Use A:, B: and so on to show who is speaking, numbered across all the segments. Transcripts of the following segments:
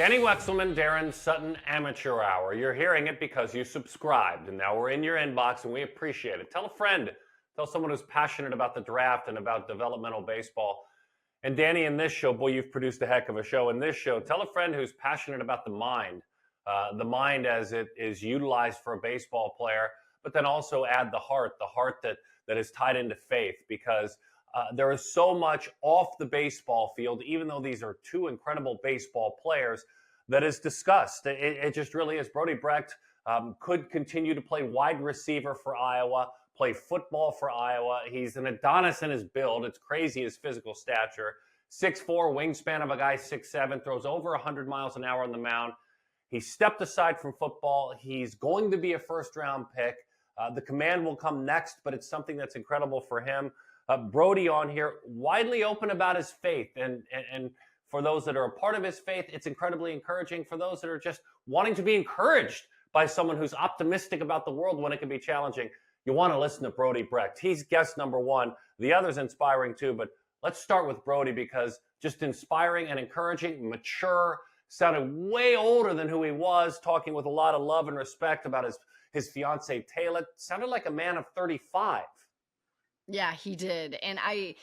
A: Danny Wexelman, Darren Sutton Amateur Hour. You're hearing it because you subscribed, and now we're in your inbox, and we appreciate it. Tell a friend, tell someone who's passionate about the draft and about developmental baseball. And Danny, in this show, boy, you've produced a heck of a show. In this show, tell a friend who's passionate about the mind as it is utilized for a baseball player, but then also add the heart that is tied into faith, because there is so much off the baseball field, even though these are two incredible baseball players, that is discussed. It just really is. Brody Brecht could continue to play wide receiver for Iowa, play football for Iowa. He's an Adonis in his build. It's crazy, his physical stature. 6'4", wingspan of a guy 6'7", throws over 100 miles an hour on the mound. He stepped aside from football. He's going to be a first-round pick. The command will come next, but it's something that's incredible for him. Brody on here, widely open about his faith. And for those that are a part of his faith, it's incredibly encouraging. For those that are just wanting to be encouraged by someone who's optimistic about the world when it can be challenging, you want to listen to Brody Brecht. He's guest number one. The other's inspiring too, but let's start with Brody because just inspiring and encouraging, mature, sounded way older than who he was, talking with a lot of love and respect about his fiancee, Taylor. Sounded like a man of 35.
B: Yeah, he did. And I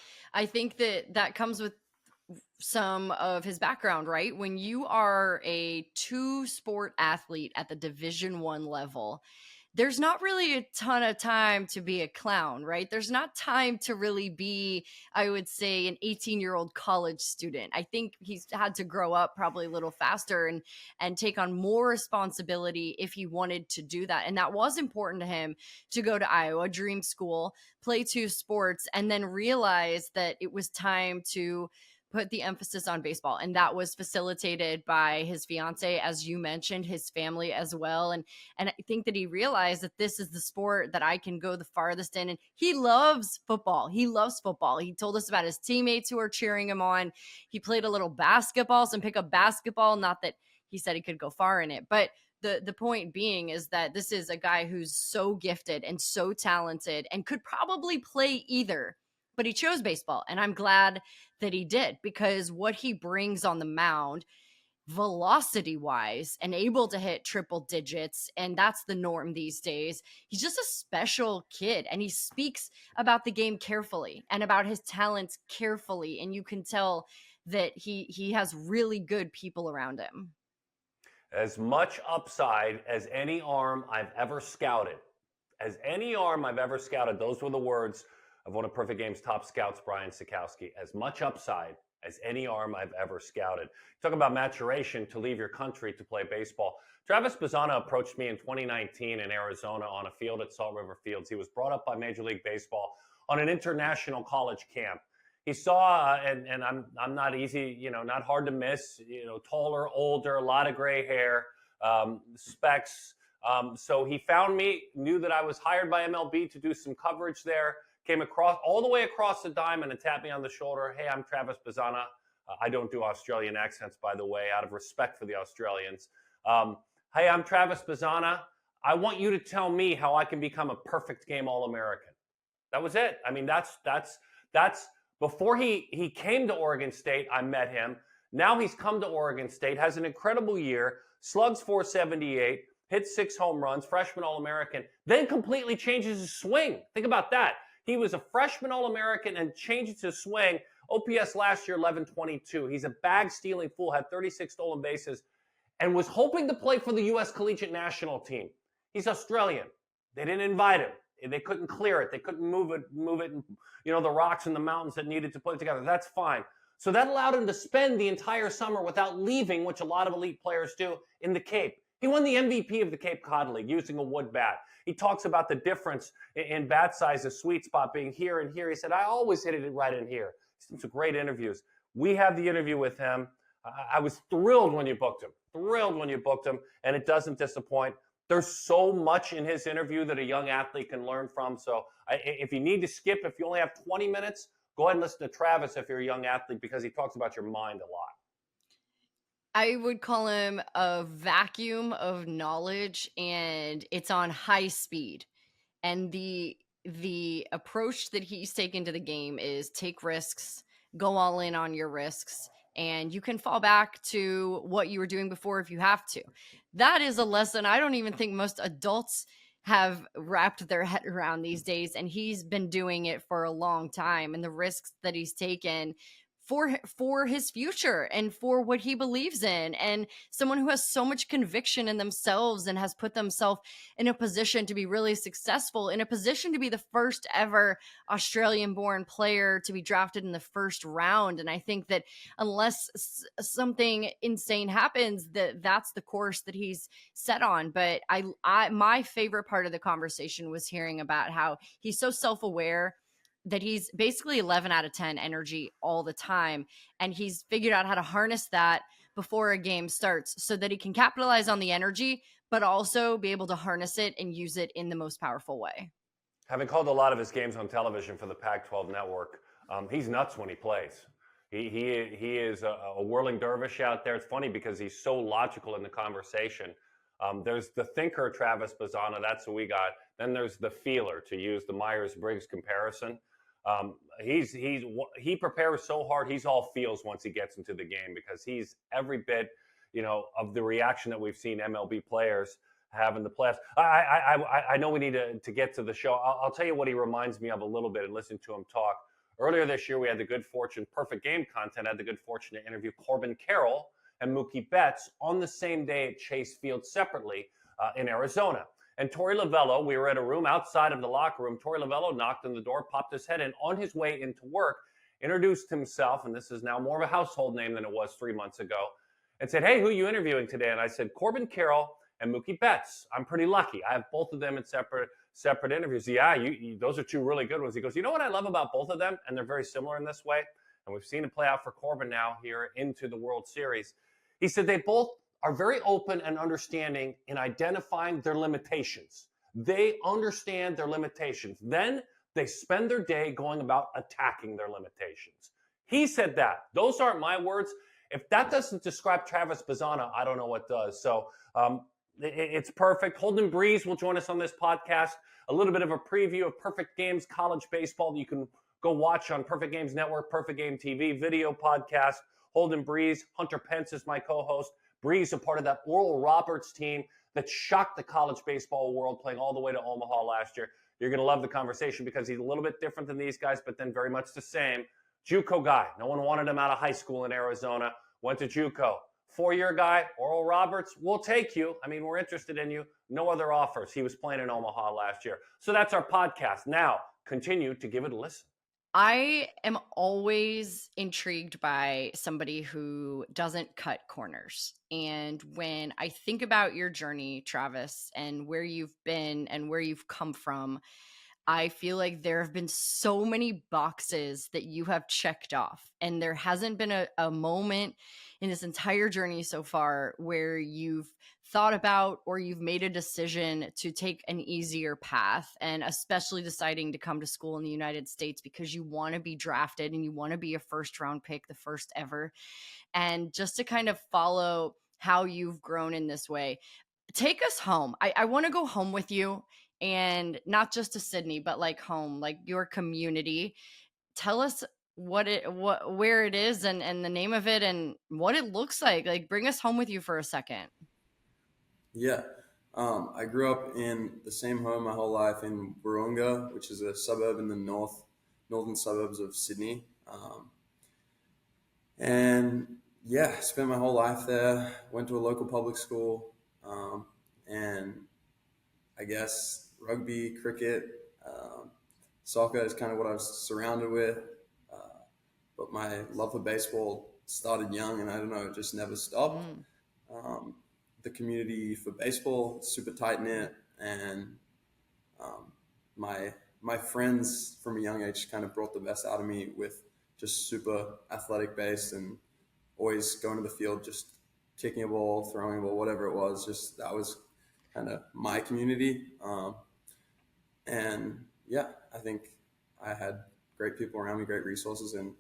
B: think that comes with some of his background, right? When you are a two-sport athlete at the Division I level, there's not really a ton of time to be a clown, right? There's not time to really be, I would say, an 18-year-old college student. I think he's had to grow up probably a little faster and take on more responsibility if he wanted to do that. And that was important to him, to go to Iowa, dream school, play two sports, and then realize that it was time to put the emphasis on baseball. And that was facilitated by his fiance, as you mentioned, his family as well. And I think that he realized that this is the sport that I can go the farthest in. And he loves football. He loves football. He told us about his teammates who are cheering him on. He played a little basketball, some pickup basketball. Not that he said he could go far in it, but the point being is that this is a guy who's so gifted and so talented and could probably play either, but he chose baseball. And I'm glad that he did, because what he brings on the mound, velocity wise, and able to hit triple digits, and that's the norm these days. He's just a special kid, and he speaks about the game carefully and about his talents carefully, and you can tell that he has really good people around him.
A: As much upside as any arm I've ever scouted. As any arm I've ever scouted. Those were the words of one of Perfect Game's top scouts, Brian Sikowski. As much upside as any arm I've ever scouted. Talk about maturation to leave your country to play baseball. Travis Bazzana approached me in 2019 in Arizona on a field at Salt River Fields. He was brought up by Major League Baseball on an international college camp. He saw, and I'm not easy, not hard to miss, taller, older, a lot of gray hair, specs. So he found me, knew that I was hired by MLB to do some coverage there, came across all the way across the diamond and tapped me on the shoulder. Hey, I'm Travis Bazzana. I don't do Australian accents, by the way, out of respect for the Australians. Hey, I'm Travis Bazzana. I want you to tell me how I can become a perfect game All-American. That was it. I mean, that's before he came to Oregon State, I met him. Now he's come to Oregon State, has an incredible year, slugs 478, hits 6 home runs, freshman All-American, then completely changes his swing. Think about that. He was a freshman All-American and changed his swing. OPS last year, 1122. He's a bag-stealing fool, had 36 stolen bases, and was hoping to play for the U.S. Collegiate National Team. He's Australian. They didn't invite him. They couldn't clear it. They couldn't move it, and, the rocks and the mountains that needed to put it together. That's fine. So that allowed him to spend the entire summer without leaving, which a lot of elite players do, in the Cape. He won the MVP of the Cape Cod League using a wood bat. He talks about the difference in bat size, the sweet spot being here and here. He said, I always hit it right in here. Some great interviews. We have the interview with him. I was thrilled when you booked him, and it doesn't disappoint. There's so much in his interview that a young athlete can learn from. So if you need to skip, if you only have 20 minutes, go ahead and listen to Travis if you're a young athlete, because he talks about your mind a lot.
B: I would call him a vacuum of knowledge, and it's on high speed. And the approach that he's taken to the game is take risks, go all in on your risks, and you can fall back to what you were doing before if you have to. That is a lesson I don't even think most adults have wrapped their head around these days, and he's been doing it for a long time, and the risks that he's taken for his future and for what he believes in, and someone who has so much conviction in themselves and has put themselves in a position to be really successful, in a position to be the first ever Australian born player to be drafted in the first round. And I think that unless something insane happens, that's the course that he's set on. But my favorite part of the conversation was hearing about how he's so self-aware, that he's basically 11 out of 10 energy all the time, and he's figured out how to harness that before a game starts so that he can capitalize on the energy but also be able to harness it and use it in the most powerful way.
A: Having called a lot of his games on television for the Pac-12 network, he's nuts when he plays. He is a whirling dervish out there. It's funny because he's so logical in the conversation. There's the thinker, Travis Bazzana. That's who we got. Then there's the feeler, to use the Myers-Briggs comparison. He prepares so hard. He's all feels once he gets into the game, because he's every bit, of the reaction that we've seen MLB players have in the playoffs. I know we need to get to the show. I'll tell you what he reminds me of a little bit and listen to him talk. Earlier this year, we had the good fortune, Perfect Game content, had the good fortune to interview Corbin Carroll and Mookie Betts on the same day at Chase Field separately in Arizona. And Torey Lovello, we were at a room outside of the locker room. Torey Lovello knocked on the door, popped his head in on his way into work, introduced himself, and this is now more of a household name than it was 3 months ago, and said, "Hey, who are you interviewing today?" And I said, "Corbin Carroll and Mookie Betts. I'm pretty lucky. I have both of them in separate interviews." "Yeah, those are two really good ones." He goes, "You know what I love about both of them? And they're very similar in this way. And we've seen it play out for Corbin now here into the World Series." He said they both are very open and understanding in identifying their limitations. They understand their limitations. Then they spend their day going about attacking their limitations. He said that. Those aren't my words. If that doesn't describe Travis Bazzana, I don't know what does. So it's perfect. Holden Breeze will join us on this podcast. A little bit of a preview of Perfect Games college baseball that you can go watch on Perfect Games Network, Perfect Game TV, video podcast. Holden Breeze, Hunter Pence is my co-host. Breeze, a part of that Oral Roberts team that shocked the college baseball world, playing all the way to Omaha last year. You're going to love the conversation because he's a little bit different than these guys, but then very much the same. JUCO guy. No one wanted him out of high school in Arizona. Went to JUCO. 4-year guy, Oral Roberts, we'll take you. I mean, we're interested in you. No other offers. He was playing in Omaha last year. So that's our podcast. Now, continue to give it a listen.
B: I am always intrigued by somebody who doesn't cut corners. And when I think about your journey, Travis, and where you've been and where you've come from, I feel like there have been so many boxes that you have checked off. And there hasn't been a moment in this entire journey so far where you've thought about or you've made a decision to take an easier path, and especially deciding to come to school in the United States because you want to be drafted and you want to be a first round pick, the first ever. And just to kind of follow how you've grown in this way, take us home. I want to go home with you, and not just to Sydney, but like home, like your community. Tell us where it is, and the name of it and what it looks like. Like, bring us home with you for a second.
C: Yeah. I grew up in the same home my whole life in Wahroonga, which is a suburb in the northern suburbs of Sydney. And yeah, spent my whole life there, went to a local public school, and I guess rugby, cricket, soccer is kind of what I was surrounded with. But my love for baseball started young, and I don't know, it just never stopped. The community for baseball, super tight knit, and my friends from a young age kind of brought the best out of me with just super athletic based and always going to the field, just kicking a ball, throwing a ball, whatever it was. Just that was kind of my community. And yeah, I think I had great people around me, great resources, and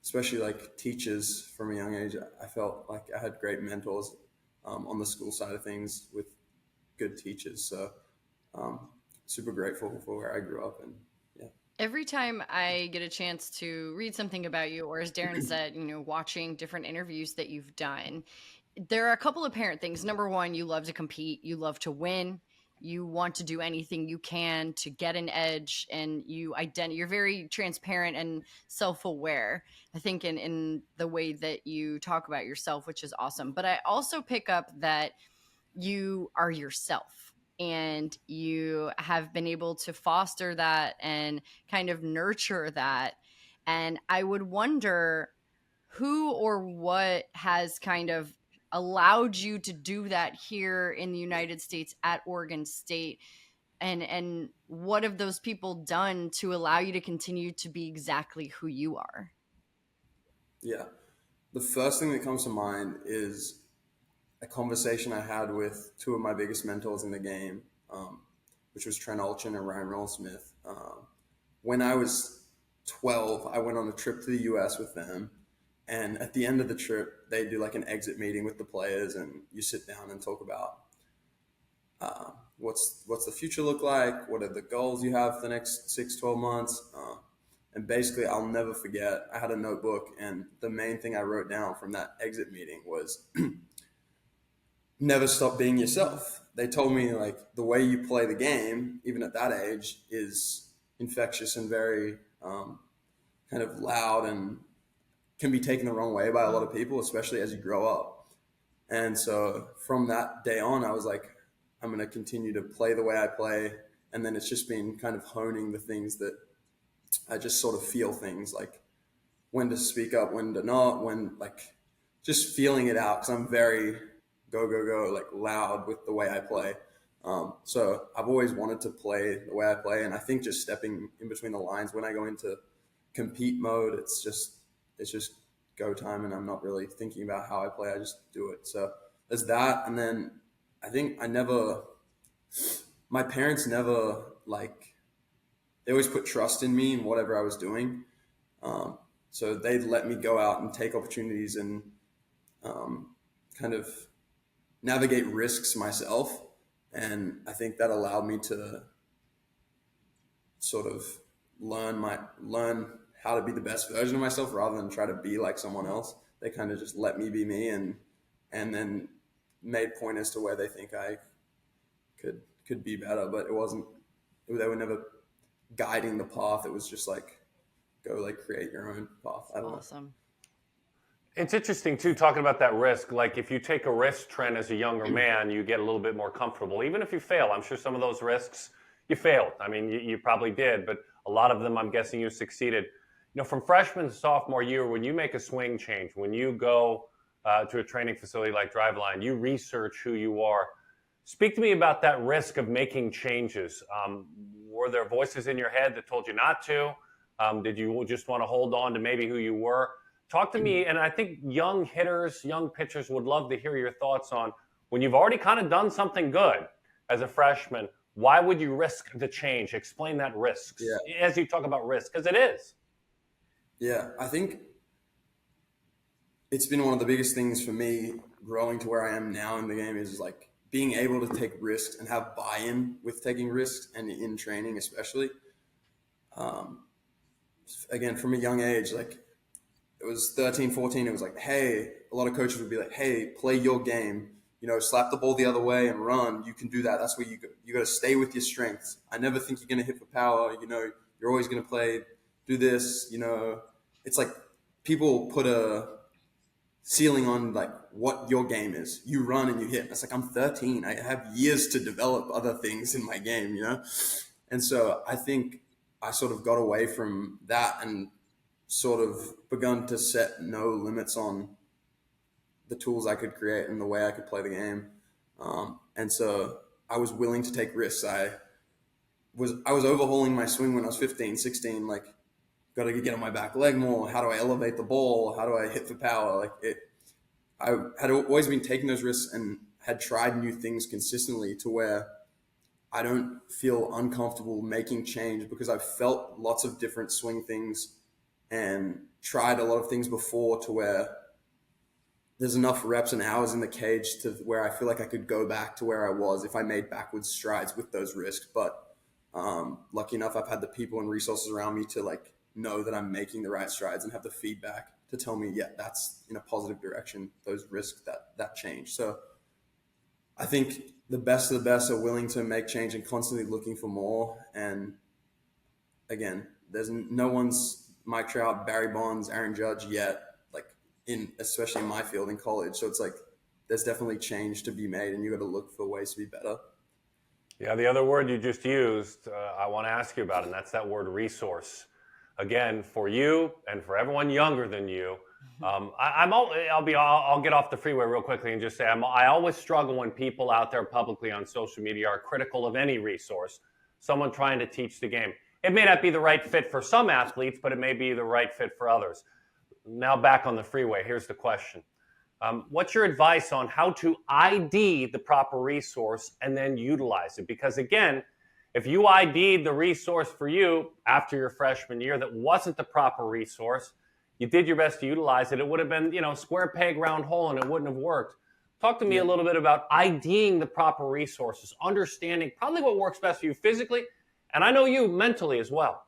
C: especially like teachers from a young age. I felt like I had great mentors on the school side of things with good teachers. So super grateful for where I grew up, and yeah.
B: Every time I get a chance to read something about you, or as Darren said, watching different interviews that you've done, there are a couple of apparent things. Number one, you love to compete, you love to win, you want to do anything you can to get an edge, and you're very transparent and self-aware. I think in the way that you talk about yourself, which is awesome. But I also pick up that you are yourself, and you have been able to foster that and kind of nurture that. And I would wonder who or what has kind of allowed you to do that here in the United States at Oregon State, and what have those people done to allow you to continue to be exactly who you are?
C: Yeah. The first thing that comes to mind is a conversation I had with two of my biggest mentors in the game, which was Trent Olchin and Ryan Roll-Smith. When I was 12, I went on a trip to the US with them. And at the end of the trip, they do like an exit meeting with the players, and you sit down and talk about what's the future look like, what are the goals you have for the next 6-12 months. And basically, I'll never forget, I had a notebook, and the main thing I wrote down from that exit meeting was never stop being yourself. They told me, like, the way you play the game, even at that age, is infectious and very kind of loud, and can be taken the wrong way by a lot of people, especially as you grow up. And so from that day on, I was like, I'm going to continue to play the way I play. And then it's just been kind of honing the things that I just sort of feel, things like when to speak up, when to not, when, like, just feeling it out. Cause I'm very go, like loud with the way I play. So I've always wanted to play the way I play. And I think just stepping in between the lines when I go into compete mode, it's just go time, and I'm not really thinking about how I play. I just do it. So there's that. And then I think my parents never, like, they always put trust in me and whatever I was doing. So they'd let me go out and take opportunities and kind of navigate risks myself. And I think that allowed me to sort of learn how to be the best version of myself rather than try to be like someone else. They kind of just let me be me, and then made point as to where they think I could be better. But they were never guiding the path. It was just like, go, like, create your own path. I don't know.
B: Awesome.
A: It's interesting too, talking about that risk. Like, if you take a risk, Trent, as a younger man, you get a little bit more comfortable. Even if you fail, I'm sure some of those risks you failed. I mean, you probably did, but a lot of them, I'm guessing, you succeeded. From freshman to sophomore year, when you make a swing change, when you go to a training facility like Driveline, you research who you are. Speak to me about that risk of making changes. Were there voices in your head that told you not to? Did you just want to hold on to maybe who you were? Talk to me, and I think young hitters, young pitchers would love to hear your thoughts on, when you've already kind of done something good as a freshman, why would you risk the change? Explain that risk as you talk about risk, because it is.
C: Yeah, I think it's been one of the biggest things for me growing to where I am now in the game, is like being able to take risks and have buy-in with taking risks, and in training especially. Again, from a young age, like, it was 13, 14, it was like, hey, a lot of coaches would be like, hey, play your game, slap the ball the other way and run. You can do that. That's where you got to stay with your strengths. I never think you're going to hit for power. You're always going to do this. It's like people put a ceiling on, like, what your game is. You run and you hit. It's like, I'm 13. I have years to develop other things in my game, And so I think I sort of got away from that and sort of begun to set no limits on the tools I could create and the way I could play the game. And so I was willing to take risks. I was overhauling my swing when I was 15, 16, like, got to get on my back leg more. How do I elevate the ball? How do I hit for power? I had always been taking those risks and had tried new things consistently to where I don't feel uncomfortable making change, because I've felt lots of different swing things and tried a lot of things before to where there's enough reps and hours in the cage to where I feel like I could go back to where I was if I made backwards strides with those risks. But Lucky enough, I've had the people and resources around me to like know that I'm making the right strides and have the feedback to tell me, yeah, that's in a positive direction, those risks that change. So I think the best of the best are willing to make change and constantly looking for more. And again, there's no one's Mike Trout, Barry Bonds, Aaron Judge yet, like especially in my field in college. So it's like there's definitely change to be made, and you got to look for ways to be better.
A: Yeah, the other word you just used, I want to ask you about, and that's that word resource. Again, for you and for everyone younger than you, I'll get off the freeway real quickly and just say I always struggle when people out there publicly on social media are critical of any resource, someone trying to teach the game. It may not be the right fit for some athletes, but it may be the right fit for others. Now back on the freeway, here's the question. What's your advice on how to ID the proper resource and then utilize it? Because again, if you ID'd the resource for you after your freshman year that wasn't the proper resource, you did your best to utilize it, it would have been, square peg, round hole, and it wouldn't have worked. Talk to me a little bit about IDing the proper resources, understanding probably what works best for you physically, and I know you mentally as well.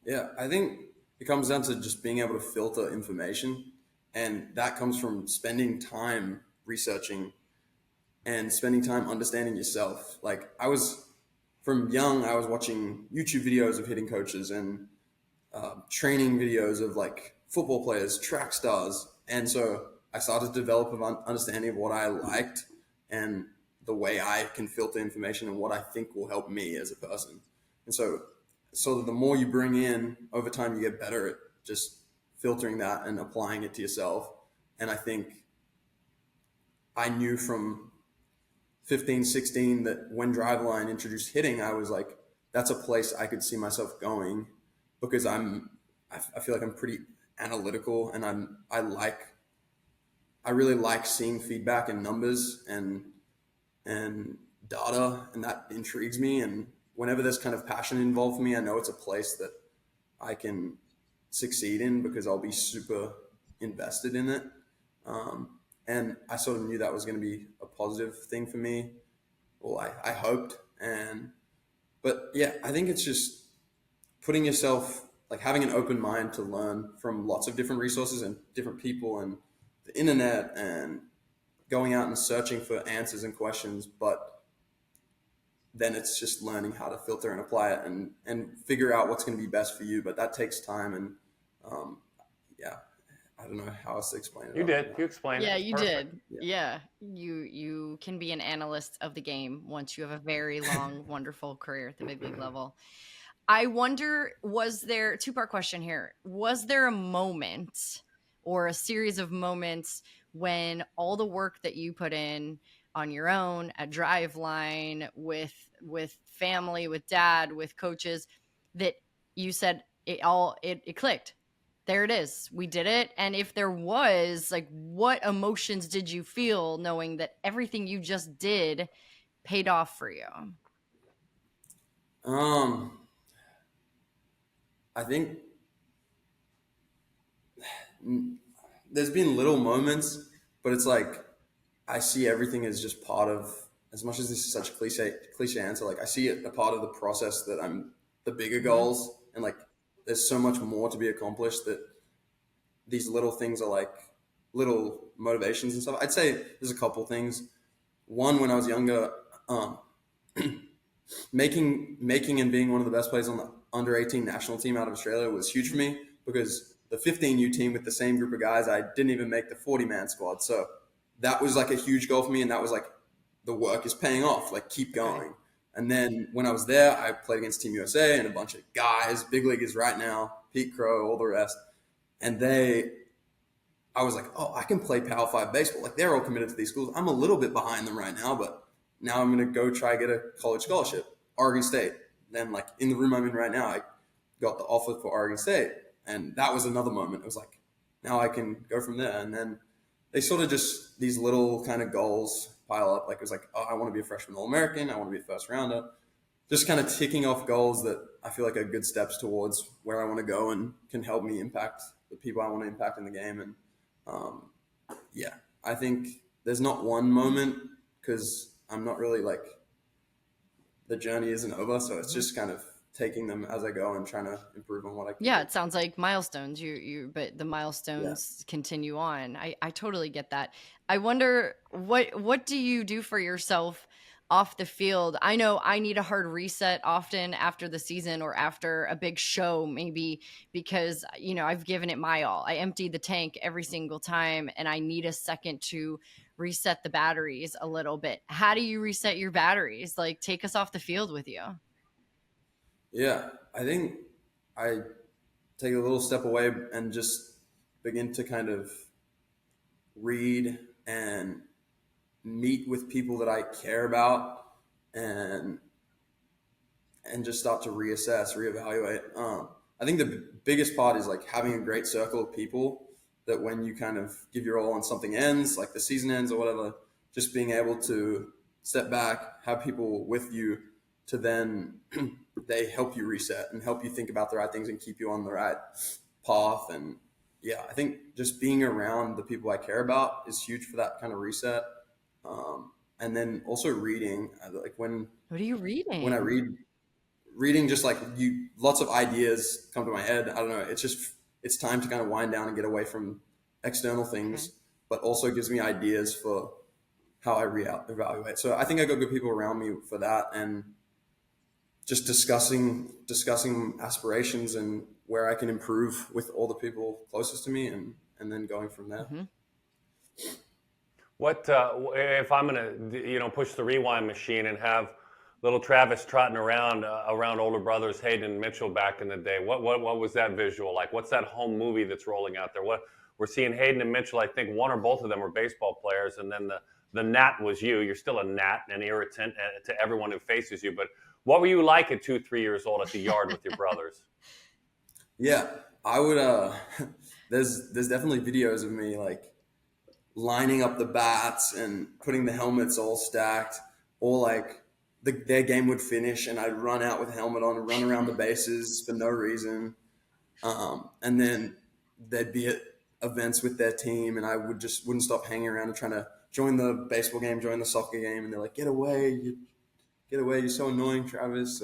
C: Yeah, I think it comes down to just being able to filter information. And that comes from spending time researching and spending time understanding yourself. Like from young, I was watching YouTube videos of hitting coaches and training videos of like football players, track stars. And so I started to develop an understanding of what I liked and the way I can filter information and what I think will help me as a person. And so the more you bring in over time, you get better at just filtering that and applying it to yourself. And I think I knew from 15, 16 that when Driveline introduced hitting, I was like, that's a place I could see myself going, because I feel like I'm pretty analytical, and I really like seeing feedback and numbers and data, and that intrigues me. And whenever there's kind of passion involved for me, I know it's a place that I can succeed in because I'll be super invested in it. And I sort of knew that was going to be a positive thing for me. Well, I hoped. But yeah, I think it's just putting yourself, like having an open mind to learn from lots of different resources and different people and the internet, and going out and searching for answers and questions. But then it's just learning how to filter and apply it and figure out what's going to be best for you. But that takes time. And I don't know how else to explain it.
A: You did. You explained it.
B: Yeah, you
A: Perfect.
B: did. Yeah. You can be an analyst of the game once you have a very long, wonderful career at the big league level. I wonder, was there, two-part question here, was there a moment or a series of moments when all the work that you put in on your own at Driveline, with family, with dad, with coaches, that you said it clicked? There it is. We did it. And if there was, like, what emotions did you feel knowing that everything you just did paid off for you?
C: I think there's been little moments, but it's like I see everything as just part of, as much as this is such a cliche answer, like I see it a part of the process, that I'm the bigger goals, and like there's so much more to be accomplished, that these little things are like little motivations and stuff. I'd say there's a couple things. One, when I was younger, making and being one of the best players on the under 18 national team out of Australia was huge for me, because the 15U team with the same group of guys, I didn't even make the 40-man squad. So that was like a huge goal for me. And that was like, the work is paying off, like keep going. And then when I was there, I played against Team USA and a bunch of guys, big leaguers right now, Pete Crow, all the rest. And I was like, oh, I can play Power 5 baseball. Like they're all committed to these schools. I'm a little bit behind them right now, but now I'm going to go try to get a college scholarship, Oregon State. Then like in the room I'm in right now, I got the offer for Oregon State. And that was another moment. It was like, now I can go from there. And then they sort of just, these little kind of goals pile up. Like it was like, oh, I want to be a freshman All-American. I want to be a first rounder. Just kind of ticking off goals that I feel like are good steps towards where I want to go and can help me impact the people I want to impact in the game. And I think there's not one moment, because I'm not really like, the journey isn't over. So it's just kind of taking them as I go and trying to improve on what I can
B: Yeah,
C: do.
B: it sounds like milestones. But the milestones continue on. I totally get that. I wonder what do you do for yourself off the field? I know I need a hard reset often after the season or after a big show, maybe because I've given it my all. I emptied the tank every single time, and I need a second to reset the batteries a little bit. How do you reset your batteries? Like, take us off the field with you.
C: Yeah, I think I take a little step away and just begin to kind of read and meet with people that I care about, and just start to reassess, reevaluate. I think the biggest part is like having a great circle of people that when you kind of give your all and something ends, like the season ends or whatever, just being able to step back, have people with you to then they help you reset and help you think about the right things and keep you on the right path. And yeah, I think just being around the people I care about is huge for that kind of reset. And then also reading, like when
B: What are you
C: I
B: reading?
C: reading, just like lots of ideas come to my head. I don't know. It's time to kind of wind down and get away from external things, but also gives me ideas for how I evaluate. So I think I got good people around me for that, and just discussing aspirations and where I can improve with all the people closest to me, and then going from there.
B: Mm-hmm.
A: What if I'm gonna push the rewind machine and have little Travis trotting around older brothers Hayden and Mitchell back in the day? What was that visual like? What's that home movie that's rolling out there? What we're seeing Hayden and Mitchell, I think one or both of them were baseball players, and then the gnat was you. You're still a gnat, an irritant to everyone who faces you. But what were you like at 2-3 years old at the yard with your brothers?
C: Yeah, I would. There's definitely videos of me like lining up the bats and putting the helmets all stacked, or like their game would finish and I'd run out with helmet on and run around the bases for no reason. And then they'd be at events with their team and I wouldn't stop hanging around and trying to join the baseball game, join the soccer game. And they're like, get away. You're so annoying, Travis.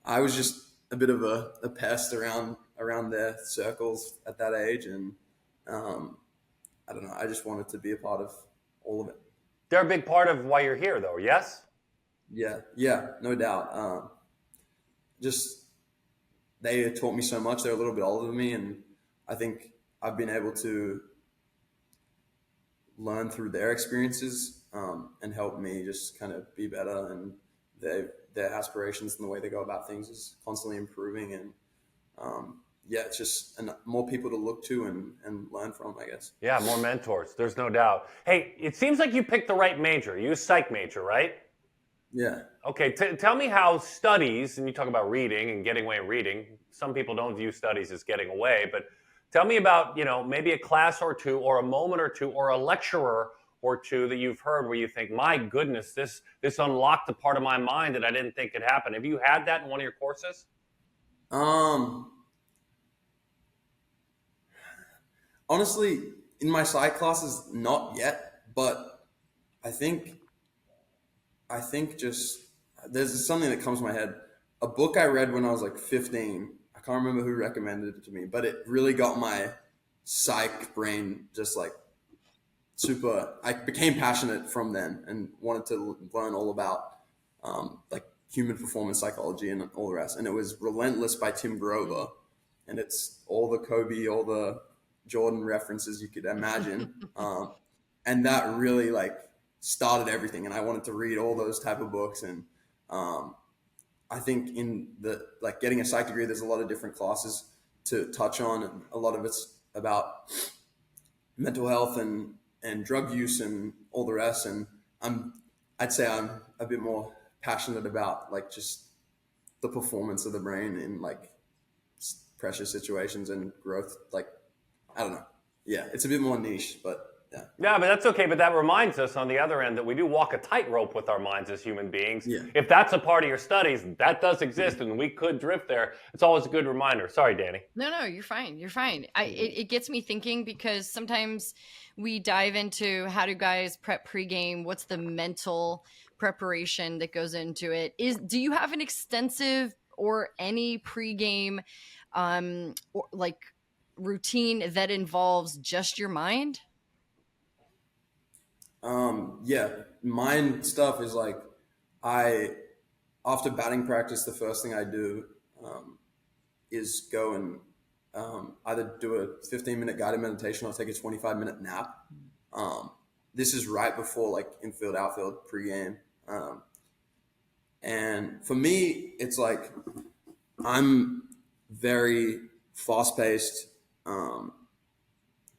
C: I was just a bit of a pest around their circles at that age. And, I don't know. I just wanted to be a part of all of it.
A: They're a big part of why you're here, though. Yes.
C: Yeah, no doubt. Just they taught me so much. They're a little bit older than me, and I think I've been able to learn through their experiences and help me just kind of be better. And their aspirations and the way they go about things is constantly improving. And yeah, it's just more people to look to and learn from, I guess.
A: Yeah, more mentors. There's no doubt. Hey, it seems like you picked the right major. You psych major, right?
C: Yeah.
A: Okay, tell me how studies, and you talk about reading and getting away in reading. Some people don't view studies as getting away, but tell me about, maybe a class or two or a moment or two or a lecturer or two that you've heard where you think, my goodness, this unlocked a part of my mind that I didn't think could happen. Have you had that in one of your courses?
C: Honestly, in my psych classes, not yet, but I think just there's something that comes to my head. A book I read when I was like 15. I can't remember who recommended it to me, but it really got my psych brain just like super. I became passionate from then and wanted to learn all about like human performance psychology and all the rest. And it was Relentless by Tim Grover, and it's all the Kobe, all the Jordan references you could imagine. And that really like started everything. And I wanted to read all those type of books. And I think in the like getting a psych degree, there's a lot of different classes to touch on. And a lot of it's about mental health and drug use and all the rest. And I'd say I'm a bit more passionate about like just the performance of the brain in like pressure situations and growth. Like, I don't know. Yeah, it's a bit more niche, but yeah.
A: Yeah, but that's okay. But that reminds us on the other end that we do walk a tightrope with our minds as human beings.
C: Yeah.
A: If that's a part of your studies, that does exist, and we could drift there. It's always a good reminder. Sorry, Danny.
B: No, you're fine. You're fine. It gets me thinking because sometimes we dive into how do guys prep pregame? What's the mental preparation that goes into it. Do you have an extensive or any pregame or like routine that involves just your mind?
C: Yeah, mind stuff is like I after batting practice, the first thing I do is go and either do a 15-minute guided meditation or take a 25-minute nap. This is right before like infield, outfield, pregame. And for me, it's like I'm very fast paced,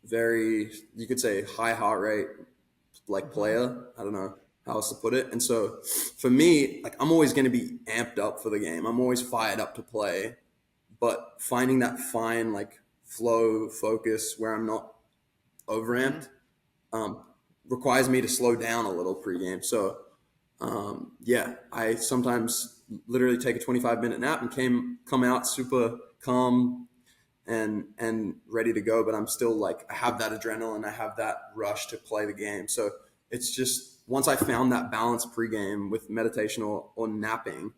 C: very, you could say high heart rate, like player. I don't know how else to put it. And so for me, like I'm always going to be amped up for the game. I'm always fired up to play, but finding that fine like flow focus where I'm not overamped requires me to slow down a little pregame. So yeah, I sometimes literally take a 25-minute nap and come out super calm and ready to go, but I'm still like, I have that adrenaline, I have that rush to play the game. So it's just, once I found that balance pregame with meditation or napping,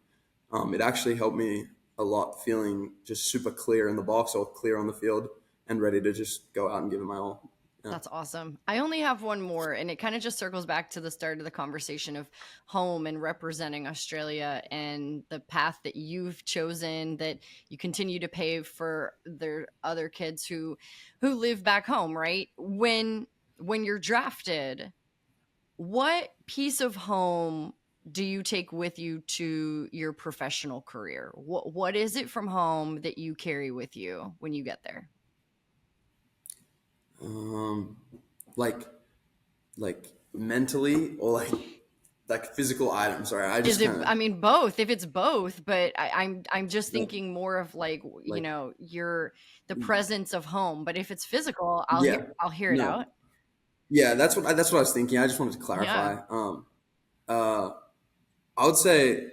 C: it actually helped me a lot, feeling just super clear in the box or clear on the field and ready to just go out and give it my all. Yeah.
B: That's awesome. I only have one more, and it kind of just circles back to the start of the conversation of home and representing Australia and the path that you've chosen, that you continue to pave for the other kids who live back home, right? When you're drafted, what piece of home do you take with you to your professional career? What is it from home that you carry with you when you get there?
C: Like mentally or like physical items. Sorry, I just
B: I mean, both. If it's both, but I'm just thinking more of like you know, the presence of home. But if it's physical, I'll hear it out.
C: Yeah, that's what I was thinking. I just wanted to clarify. Yeah. I would say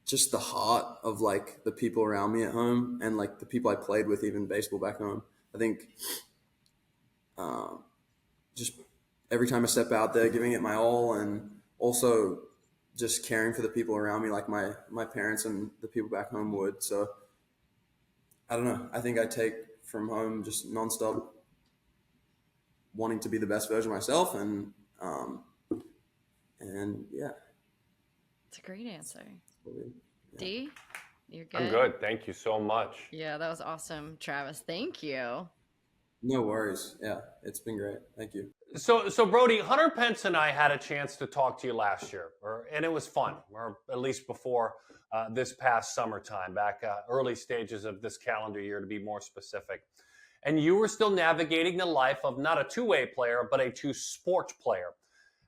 C: just the heart of like the people around me at home and like the people I played with, even baseball back home. I think just every time I step out there, giving it my all, and also just caring for the people around me, like my parents and the people back home would. So I don't know. I think I take from home just nonstop wanting to be the best version of myself, and yeah.
B: It's a great answer.
C: Yeah.
B: D, you're good?
A: I'm good. Thank you so much.
B: Yeah, that was awesome, Travis. Thank you.
C: No worries. Yeah, it's been great. Thank you.
A: So Brody, Hunter Pence and I had a chance to talk to you last year, and it was fun, or at least before this past summertime, back early stages of this calendar year, to be more specific. And you were still navigating the life of not a two-way player, but a two-sport player.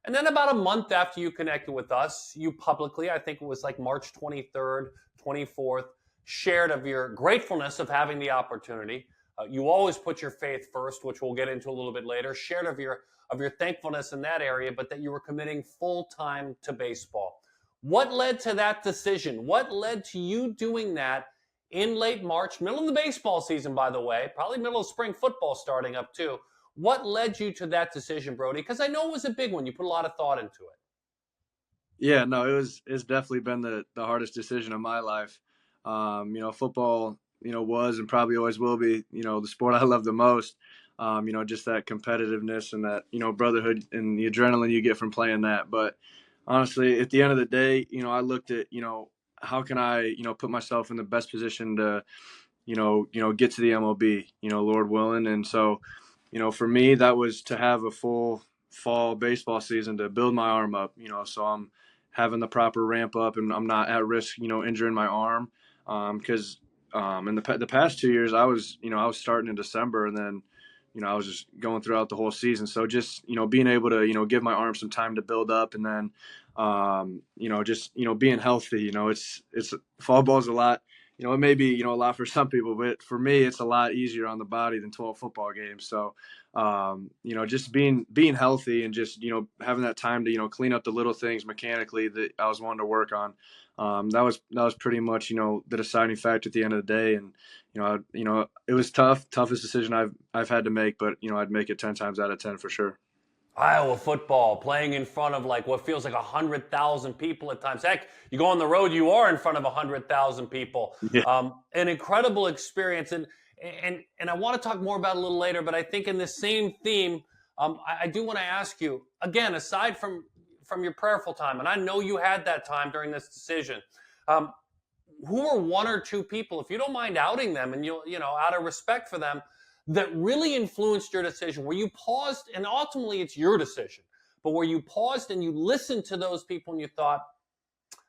A: And then about a month after you connected with us, you publicly, I think it was like March 23rd, 24th, shared of your gratefulness of having the opportunity. You always put your faith first, which we'll get into a little bit later. Shared of your thankfulness in that area, but that you were committing full-time to baseball. What led to that decision? What led to you doing that in late March, middle of the baseball season, by the way, probably middle of spring football starting up too? What led you to that decision, Brody? Because I know it was a big one. You put a lot of thought into it.
D: Yeah, no, it's definitely been the hardest decision of my life. Football, was and probably always will be, the sport I love the most. Just that competitiveness and that, brotherhood and the adrenaline you get from playing that. But honestly, at the end of the day, I looked at, how can I, put myself in the best position to, get to the MLB, Lord willing. And so, for me, that was to have a full fall baseball season to build my arm up, so I'm having the proper ramp up and I'm not at risk, injuring my arm. Because in the past 2 years, I was starting in December and then, I was just going throughout the whole season. So just, being able to, give my arm some time to build up and then, just, being healthy, it's fall ball is a lot. It may be, a lot for some people, but for me, it's a lot easier on the body than 12 football games. So, just being healthy and just, having that time to, clean up the little things mechanically that I was wanting to work on. That was pretty much, the deciding factor at the end of the day. And, it was toughest decision I've had to make, but, I'd make it 10 times out of 10 for sure.
A: Iowa football, playing in front of like what feels like 100,000 people at times. Heck, you go on the road, you are in front of 100,000 people.
D: Yeah.
A: An incredible experience, and I want to talk more about it a little later. But I think in the same theme, I do want to ask you again, aside from your prayerful time, and I know you had that time during this decision. Um, who are one or two people, if you don't mind outing them, and out of respect for them, that really influenced your decision, where you paused, and ultimately it's your decision, but where you paused and you listened to those people and you thought,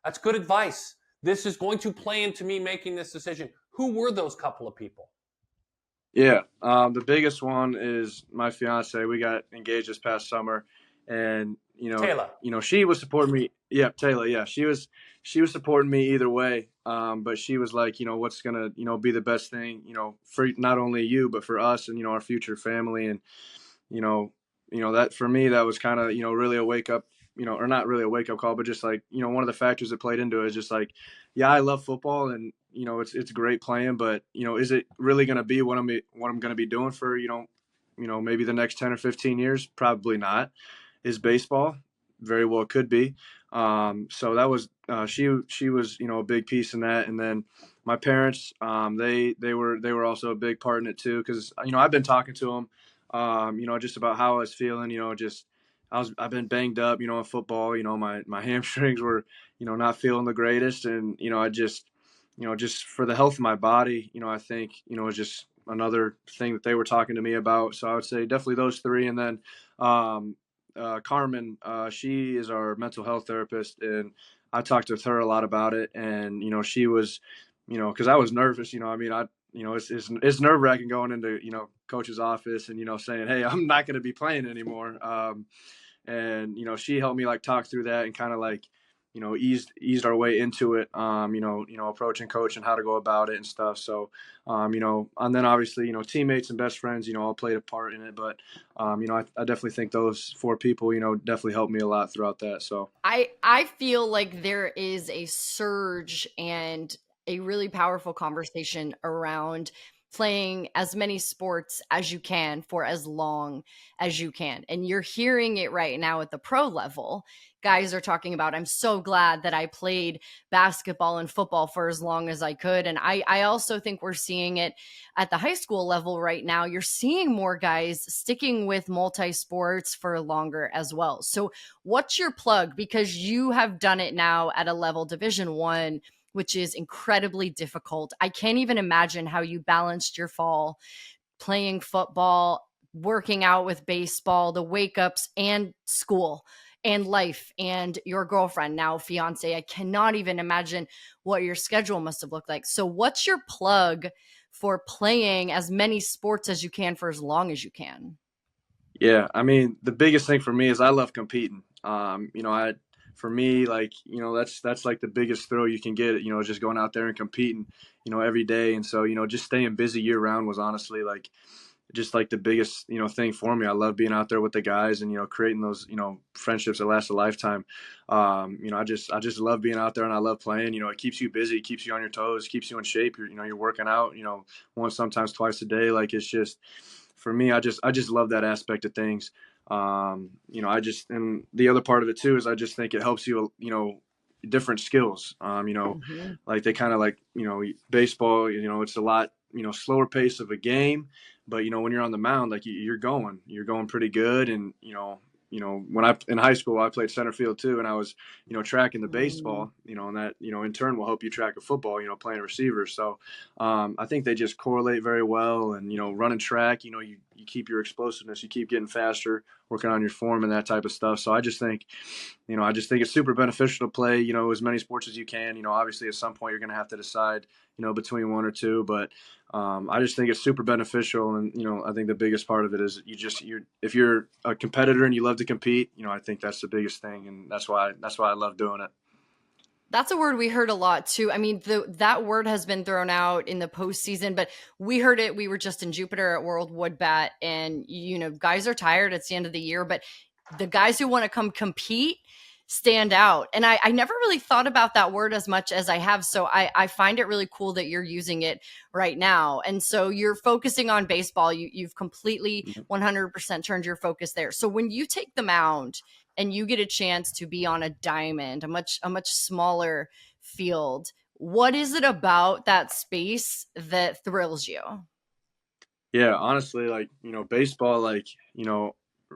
A: that's good advice. This is going to play into me making this decision. Who were those couple of people?
D: Yeah, the biggest one is my fiance. We got engaged this past summer, and
A: Taylor.
D: she was supporting me. Yeah, Taylor. Yeah, she was supporting me either way. But she was like, what's gonna be the best thing, for not only you but for us and our future family. And that for me, that was kind of really a wake up, or not really a wake up call, but just like one of the factors that played into it is just like, yeah, I love football and it's great playing, but is it really going to be what I'm going to be doing for maybe the next 10 or 15 years? Probably not. Is baseball? Very well could be. So that was she was a big piece in that. And then my parents, they were also a big part in it too, because I've been talking to them just about how I was feeling, I've been banged up, in football, my hamstrings were, not feeling the greatest. And, I just for the health of my body, I think, it's just another thing that they were talking to me about. So I would say definitely those three. And then, Carmen, she is our mental health therapist, and I talked with her a lot about it. And, she was, cause I was nervous, it's nerve wracking going into, coach's office and, saying, hey, I'm not going to be playing anymore. And, she helped me like talk through that and kind of like, eased our way into it, approaching coach and how to go about it and stuff. So, and then obviously, teammates and best friends, all played a part in it. But, I definitely think those four people, definitely helped me a lot throughout that. So
B: I feel like there is a surge and a really powerful conversation around playing as many sports as you can for as long as you can. And you're hearing it right now at the pro level. Guys are talking about, I'm so glad that I played basketball and football for as long as I could. And I also think we're seeing it at the high school level right now. You're seeing more guys sticking with multi-sports for longer as well. So what's your plug? Because you have done it now at a level Division I, which is incredibly difficult. I can't even imagine how you balanced your fall playing football, working out with baseball, the wake ups, and school and life and your girlfriend, now fiance. I cannot even imagine what your schedule must have looked like. So what's your plug for playing as many sports as you can for as long as you can?
D: Yeah, I mean, the biggest thing for me is I love competing. For me, like, that's like the biggest thrill you can get, just going out there and competing, every day. And so, just staying busy year round was honestly like, just like the biggest, thing for me. I love being out there with the guys and, creating those, friendships that last a lifetime. I just love being out there and I love playing. It keeps you busy, keeps you on your toes, keeps you in shape. You're working out, once, sometimes twice a day. Like, it's just, for me, I just love that aspect of things. And the other part of it too is I just think it helps you, different skills. Like they kind of like, baseball, it's a lot, slower pace of a game, but when you're on the mound, like you're going pretty good. And, when in high school, I played center field too. And I was, tracking the baseball, and that, in turn will help you track a football, playing receiver. So I think they just correlate very well. And, running track, you keep your explosiveness, you keep getting faster, working on your form and that type of stuff. So I just think it's super beneficial to play, as many sports as you can. Obviously at some point you're going to have to decide, between one or two, but I just think it's super beneficial. And, I think the biggest part of it is if you're a competitor and you love to compete, I think that's the biggest thing. And that's why I love doing it.
B: That's a word we heard a lot too. I mean, that word has been thrown out in the postseason, but we heard it. We were just in Jupiter at World Wood Bat, and guys are tired. It's the end of the year, but the guys who want to come compete, stand out. And I never really thought about that word as much as I have. So I find it really cool that you're using it right now. And so you're focusing on baseball. You've completely 100% turned your focus there. So when you take the mound and you get a chance to be on a diamond, a much smaller field, what is it about that space that thrills you?
D: Yeah, honestly, like, baseball, like,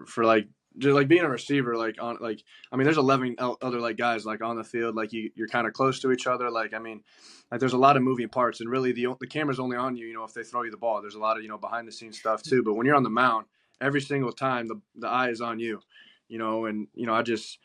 D: for like just like being a receiver, like on like I mean, there's 11 other like guys like on the field, like you're kind of close to each other. Like I mean, like there's a lot of moving parts, and really the camera's only on you, if they throw you the ball. There's a lot of behind the scenes stuff too. But when you're on the mound, every single time the eye is on you, and I just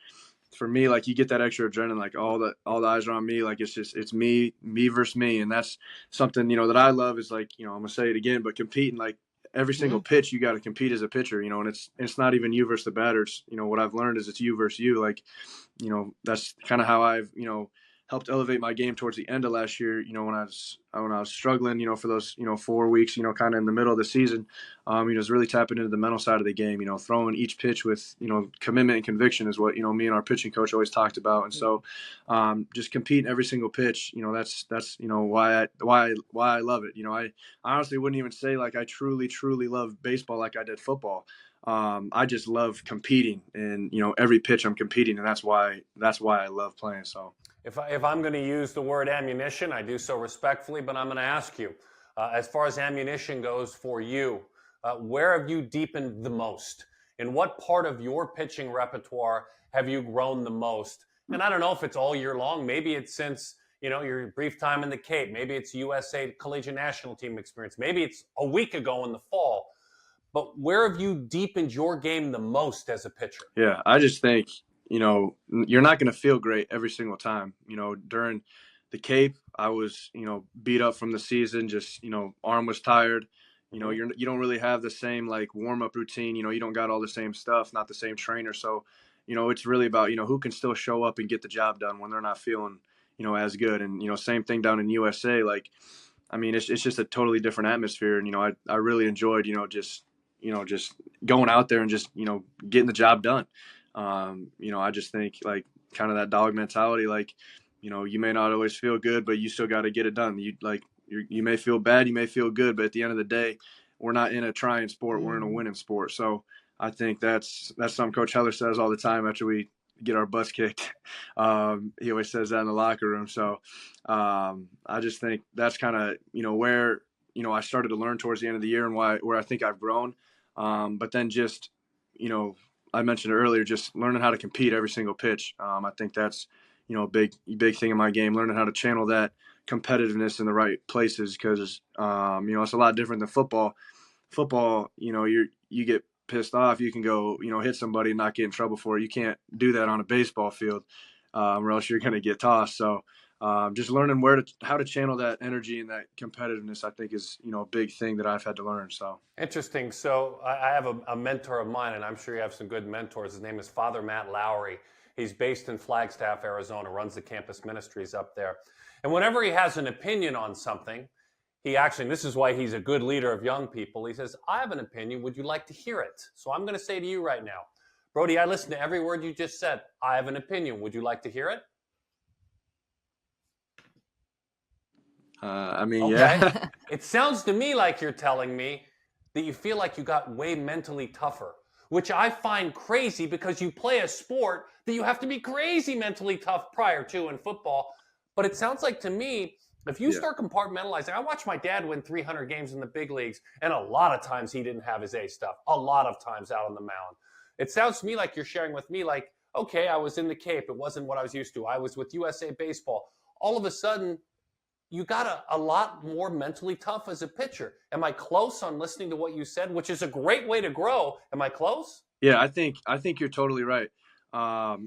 D: for me, like you get that extra adrenaline, like all the eyes are on me, like it's me versus me, and that's something that I love is like I'm gonna say it again, but competing like every single pitch you got to compete as a pitcher, and it's not even you versus the batters. What I've learned is it's you versus you, like that's kind of how I've helped elevate my game towards the end of last year. When I was struggling, for those 4 weeks, kind of in the middle of the season, was really tapping into the mental side of the game. Throwing each pitch with commitment and conviction is what me and our pitching coach always talked about. And so, just competing every single pitch. That's why I love it. I honestly wouldn't even say like I truly love baseball like I did football. I just love competing, and every pitch I'm competing, and that's why I love playing. So
A: if I'm going to use the word ammunition, I do so respectfully, but I'm going to ask you, as far as ammunition goes for you, where have you deepened the most? In what part of your pitching repertoire have you grown the most? And I don't know if it's all year long. Maybe it's since your brief time in the Cape. Maybe it's USA Collegiate National Team experience. Maybe it's a week ago in the fall. But where have you deepened your game the most as a pitcher?
D: Yeah, I just think, you're not going to feel great every single time. During the Cape, I was, beat up from the season, just, arm was tired. You don't really have the same like warm up routine. You don't got all the same stuff, not the same trainer. So, it's really about, who can still show up and get the job done when they're not feeling, as good. And, same thing down in USA. Like, I mean, it's just a totally different atmosphere. And, I really enjoyed, just going out there and just, getting the job done. I just think like kind of that dog mentality, like, you may not always feel good, but you still got to get it done. You may feel bad, you may feel good, but at the end of the day, we're not in a trying sport. We're in a winning sport. So I think that's something Coach Heller says all the time after we get our butts kicked. He always says that in the locker room. So I just think that's kind of, where, I started to learn towards the end of the year and where I think I've grown. But then just, I mentioned earlier, just learning how to compete every single pitch. I think that's, a big thing in my game, learning how to channel that competitiveness in the right places. Cause, it's a lot different than football. Football, you get pissed off, you can go, hit somebody and not get in trouble for it. You can't do that on a baseball field, or else you're going to get tossed. So, just learning how to channel that energy and that competitiveness, I think is, a big thing that I've had to learn. So
A: interesting. So I have a mentor of mine, and I'm sure you have some good mentors. His name is Father Matt Lowry. He's based in Flagstaff, Arizona, runs the campus ministries up there. And whenever he has an opinion on something, this is why he's a good leader of young people. He says, I have an opinion. Would you like to hear it? So I'm going to say to you right now, Brody, I listened to every word you just said. I have an opinion. Would you like to hear it?
D: Okay.
A: Yeah. It sounds to me like you're telling me that you feel like you got way mentally tougher, which I find crazy because you play a sport that you have to be crazy mentally tough prior to in football. But it sounds like to me, if you start compartmentalizing, I watched my dad win 300 games in the big leagues, and a lot of times he didn't have his A stuff, a lot of times out on the mound. It sounds to me like you're sharing with me like, okay, I was in the Cape. It wasn't what I was used to. I was with USA Baseball. All of a sudden, you got a lot more mentally tough as a pitcher. Am I close on listening to what you said, which is a great way to grow? Am I close?
D: Yeah, I think you're totally right. I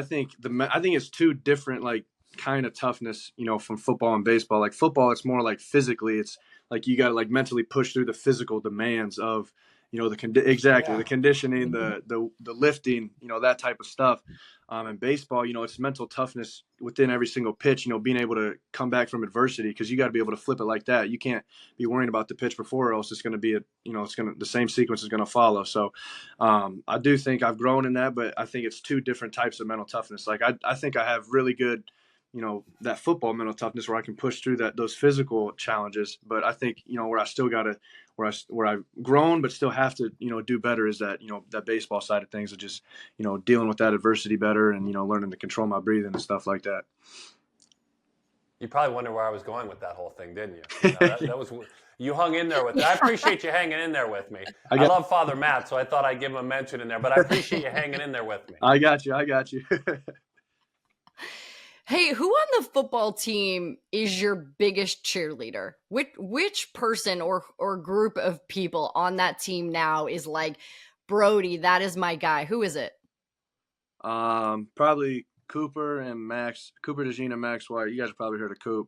D: think it's two different like kind of toughness, from football and baseball. Like football, it's more like physically, it's like you got to like mentally push through the physical demands of, exactly
A: Yeah.
D: the conditioning, the lifting, that type of stuff. In baseball, it's mental toughness within every single pitch, being able to come back from adversity, because you got to be able to flip it like that. You can't be worrying about the pitch before, or else it's going to be the same sequence is going to follow. So I do think I've grown in that, but I think it's two different types of mental toughness. Like I think I have really good, that football mental toughness where I can push through those physical challenges. But I think, where I still got to, where I've grown, but still have to, do better is that, that baseball side of things, of just, dealing with that adversity better, and, learning to control my breathing and stuff like that.
A: You probably wonder where I was going with that whole thing, didn't you? No, that was, you hung in there with it. I appreciate you hanging in there with me. I love Father Matt, so I thought I'd give him a mention in there, but I appreciate you hanging in there with me.
D: I got you.
B: Hey, who on the football team is your biggest cheerleader? Which person or group of people on that team now is like, Brody, that is my guy? Who is it?
D: Probably Cooper and Max. Cooper DeJean and Max White. You guys have probably heard of Coop.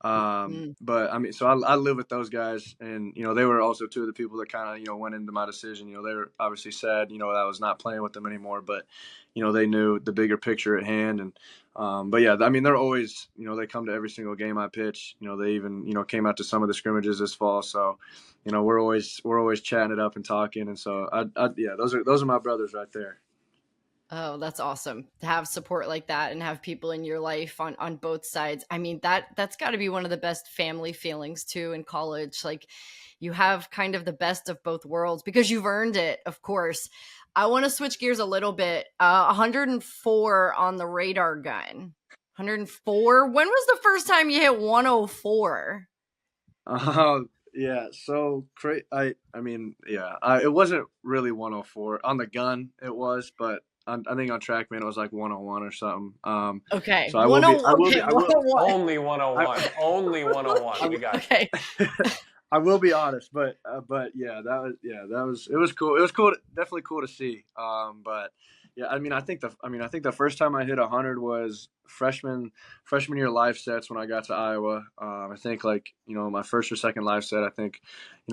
D: But I mean, so I live with those guys, and they were also two of the people that kind of went into my decision. They were obviously sad that I was not playing with them anymore, but they knew the bigger picture at hand. And but yeah, I mean, they're always they come to every single game I pitch. They even came out to some of the scrimmages this fall. So we're always chatting it up and talking. And so yeah, those are my brothers right there.
B: Oh, that's awesome to have support like that and have people in your life on both sides. I mean, that's got to be one of the best family feelings too in college. Like, you have kind of the best of both worlds because you've earned it, of course. I want to switch gears a little bit. 104 on the radar gun. 104. When was the first time you hit 104?
D: Yeah, so I mean, yeah, it wasn't really 104 on the gun. It was, but I think on TrackMan it was like 101 or something.
B: Okay,
D: so I will be
A: only 101, only 101. You got
B: okay.
D: I will be honest, but yeah, it was cool. It was cool, definitely cool to see. But yeah, I mean, I think the first time I hit 100 was freshman year live sets when I got to Iowa. I think my first or second live set, I think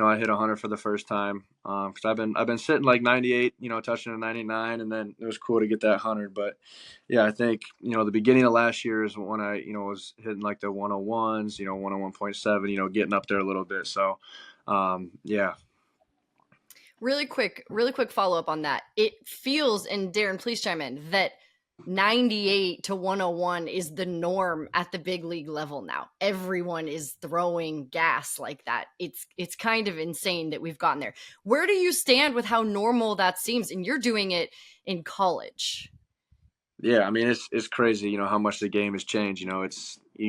D: I hit 100 for the first time. Because I've been sitting like 98, touching a 99, and then it was cool to get that 100. But yeah, I think the beginning of last year is when I was hitting like the 101s, 101.7, getting up there a little bit. So yeah.
B: Really quick follow up on that. It feels, and Darren, please chime in, that 98 to 101 is the norm at the big league level now. Everyone is throwing gas like that. It's kind of insane that we've gotten there. Where do you stand with how normal that seems? And you're doing it in college.
D: Yeah, I mean, it's crazy, how much the game has changed. You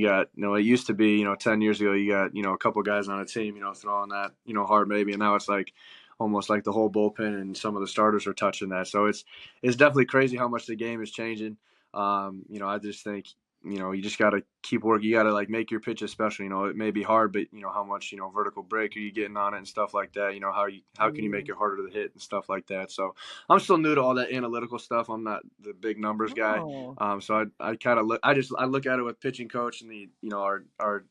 D: got, it used to be, 10 years ago, you got, a couple guys on a team, throwing that, hard maybe, and now it's like almost like the whole bullpen and some of the starters are touching that. So it's definitely crazy how much the game is changing. I just think, you just got to keep working. You got to like make your pitches special. It may be hard, but how much, vertical break are you getting on it and stuff like that? How can you make it harder to hit and stuff like that? So I'm still new to all that analytical stuff. I'm not the big numbers guy. So I kind of I look at it with pitching coach and the, our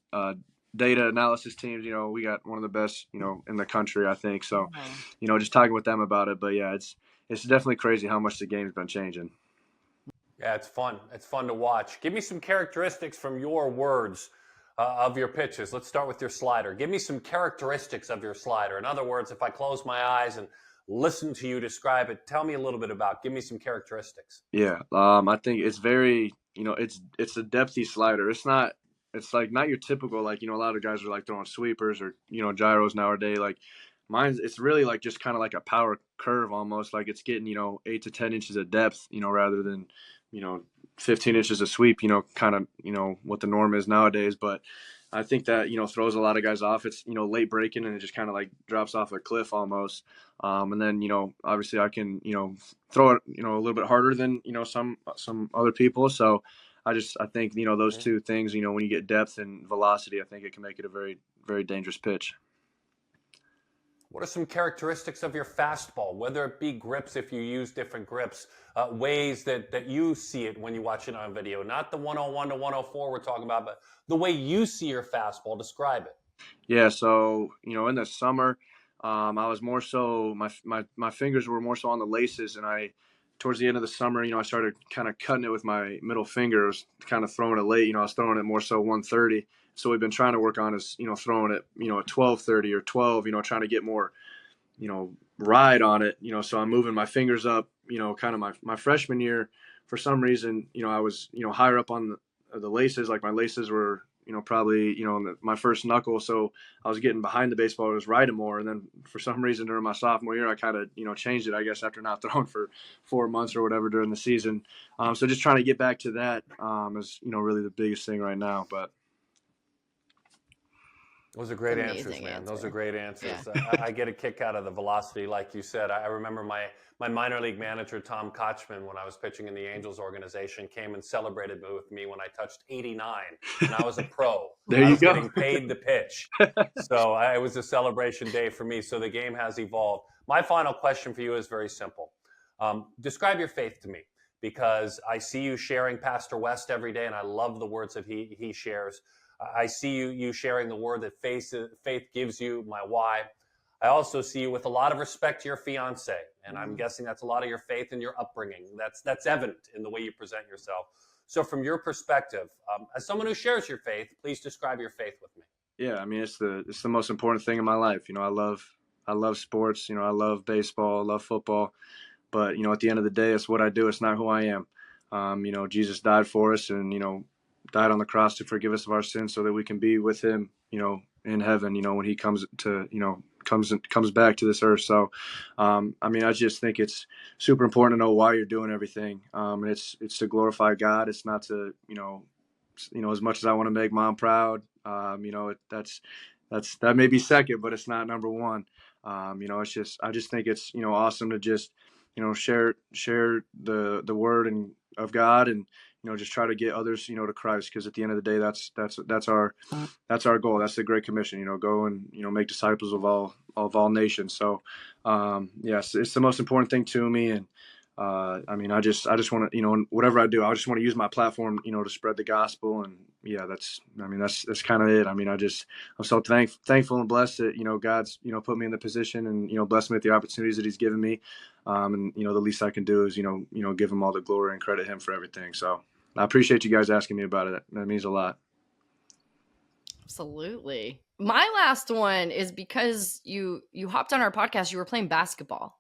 D: data analysis teams. We got one of the best, in the country, I think. So, just talking with them about it. But yeah, it's definitely crazy how much the game's been changing.
A: Yeah, it's fun. It's fun to watch. Give me some characteristics from your words of your pitches. Let's start with your slider. Give me some characteristics of your slider. In other words, if I close my eyes and listen to you describe it, tell me a little bit about. Give me some characteristics.
D: Yeah, I think it's very, it's a depthy slider. It's like not your typical, like, a lot of guys are like throwing sweepers or, gyros nowadays. Like mine's, it's really like just kind of like a power curve almost, like it's getting, 8 to 10 inches of depth, rather than, 15 inches of sweep, kind of, what the norm is nowadays. But I think that, throws a lot of guys off. It's, late breaking and it just kind of like drops off a cliff almost. And then, obviously I can, throw it, a little bit harder than, some other people. So I think, those two things, when you get depth and velocity, I think it can make it a very, very dangerous pitch.
A: What are some characteristics of your fastball, whether it be grips, if you use different grips, ways that you see it when you watch it on video? Not the 101 to 104 we're talking about, but the way you see your fastball. Describe it.
D: Yeah, so, in the summer, I was more so my fingers were more so on the laces, and towards the end of the summer, I started kind of cutting it with my middle finger. I was kind of throwing it late. I was throwing it more so 130. So we've been trying to work on is throwing it at 12:30 or 12. Trying to get more ride on it. So I'm moving my fingers up. Kind of my freshman year. For some reason, I was higher up on the laces. Like my laces were probably in my first knuckle, so I was getting behind the baseball. I was riding more, and then for some reason during my sophomore year, I kind of changed it. I guess after not throwing for 4 months or whatever during the season. So just trying to get back to that is really the biggest thing right now. But
A: those are great
B: Amazing
A: answers, man.
B: answer.
A: Those are great answers.
B: Yeah.
A: I get a kick out of the velocity, like you said. I remember my minor league manager, Tom Kochman, when I was pitching in the Angels organization, came and celebrated with me when I touched 89, and I was a pro.
D: There
A: I
D: you
A: was
D: go.
A: getting paid to pitch. So it was a celebration day for me. So the game has evolved. My final question for you is very simple. Describe your faith to me, because I see you sharing Pastor West every day, and I love the words that he shares. I see you sharing the word that faith gives you, my why. I also see you with a lot of respect to your fiance, and I'm guessing that's a lot of your faith and your upbringing. That's evident in the way you present yourself. So from your perspective, as someone who shares your faith, please describe your faith with me.
D: Yeah, I mean it's the most important thing in my life. I love sports. I love baseball, I love football. But at the end of the day, it's what I do. It's not who I am. Jesus died for us, and died on the cross to forgive us of our sins, so that we can be with Him, in heaven. When He comes back to this earth. So, I just think it's super important to know why you're doing everything. And it's to glorify God. It's not to as much as I want to make Mom proud. That may be second, but it's not number one. I just think it's awesome to just share the word and of God, and just try to get others to Christ, because at the end of the day, that's our goal. That's the Great Commission. Go and make disciples of all nations. So yes, it's the most important thing to me. And I just want to whatever I do, I just want to use my platform to spread the gospel. And yeah, that's kind of it. I'm so thankful and blessed that God's put me in the position, and blessed me with the opportunities that He's given me. And the least I can do is give Him all the glory and credit Him for everything. So I appreciate you guys asking me about it. That means a lot.
B: Absolutely. My last one is because you hopped on our podcast. You were playing basketball